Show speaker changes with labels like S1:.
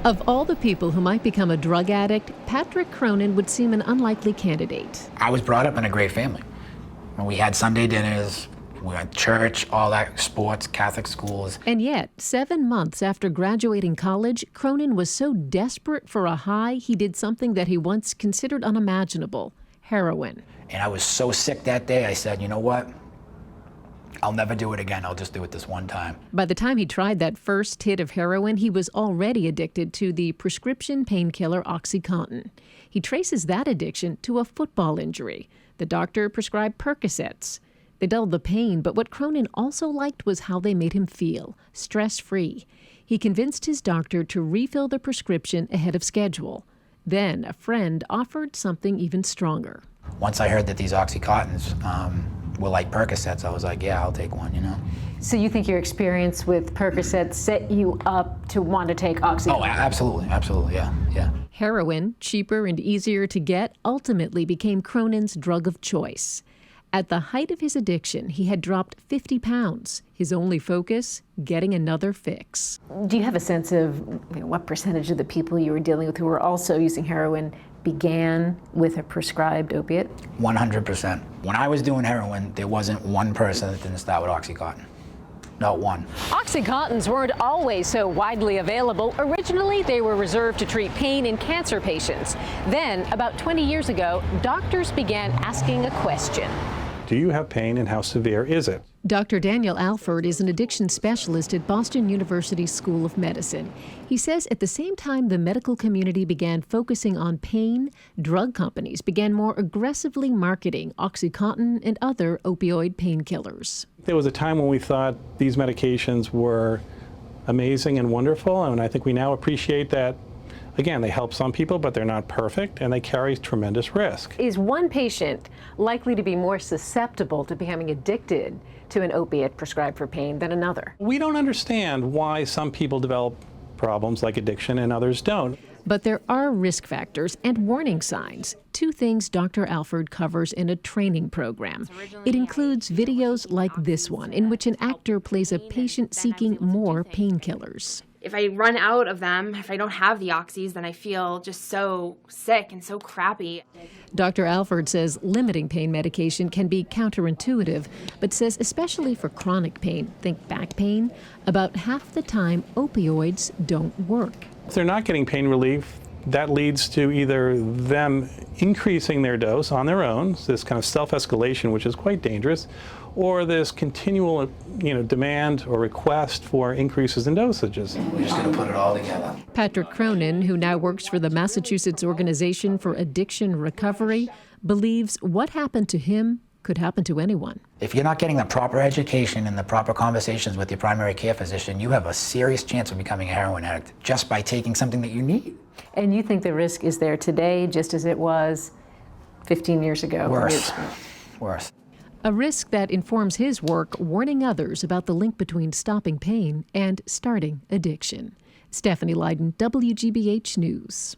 S1: Of all the people who might become a drug addict, Patrick Cronin would seem an unlikely candidate.
S2: I was brought up in a great family. We had Sunday dinners, we had church, all that, sports, Catholic schools.
S1: And yet, 7 months after graduating college, Cronin was so desperate for a high, he did something that he once considered unimaginable: heroin.
S2: And I was so sick that day, I said, you know what? I'll never do it again. I'll just do it this one time.
S1: By the time he tried that first hit of heroin, he was already addicted to the prescription painkiller OxyContin. He traces that addiction to a football injury. The doctor prescribed Percocets. They dulled the pain, but what Cronin also liked was how they made him feel, stress-free. He convinced his doctor to refill the prescription ahead of schedule. Then a friend offered something even stronger.
S2: Once I heard that these OxyContins were like Percocets, I was like, yeah, I'll take one, you know?
S3: So you think your experience with Percocets set you up to want to take OxyContin?
S2: Oh, absolutely, yeah.
S1: Heroin, cheaper and easier to get, ultimately became Cronin's drug of choice. At the height of his addiction, he had dropped 50 pounds. His only focus, getting another fix.
S3: Do you have a sense of what percentage of the people you were dealing with who were also using heroin began with a prescribed opiate?
S2: 100%. When I was doing heroin, there wasn't one person that didn't start with OxyContin. Not one.
S4: OxyContins weren't always so widely available. Originally, they were reserved to treat pain in cancer patients. Then, about 20 years ago, doctors began asking a question.
S5: Do you have pain, and how severe is it?
S1: Dr. Daniel Alford is an addiction specialist at Boston University School of Medicine. He says at the same time the medical community began focusing on pain, drug companies began more aggressively marketing OxyContin and other opioid painkillers.
S5: There was a time when we thought these medications were amazing and wonderful, and I think we now appreciate that. Again, they help some people, but they're not perfect, and they carry tremendous risk.
S3: Is one patient likely to be more susceptible to becoming addicted to an opiate prescribed for pain than another?
S5: We don't understand why some people develop problems like addiction and others don't.
S1: But there are risk factors and warning signs, two things Dr. Alford covers in a training program. It includes videos like this one, in which an actor plays a patient seeking more painkillers.
S6: If I run out of them, if I don't have the oxys, then I feel just so sick and so crappy.
S1: Dr. Alford says limiting pain medication can be counterintuitive, but says especially for chronic pain, think back pain, about half the time opioids don't work.
S5: If they're not getting pain relief, that leads to either them increasing their dose on their own, so this kind of self-escalation, which is quite dangerous, or this continual demand or request for increases in dosages.
S2: We're just going to put it all together.
S1: Patrick Cronin, who now works for the Massachusetts Organization for Addiction Recovery, believes what happened to him could happen to anyone.
S2: If you're not getting the proper education and the proper conversations with your primary care physician, you have a serious chance of becoming a heroin addict just by taking something that you need.
S3: And you think the risk is there today just as it was 15 years ago?
S2: Worse.
S1: A risk that informs his work warning others about the link between stopping pain and starting addiction. Stephanie Lydon, WGBH News.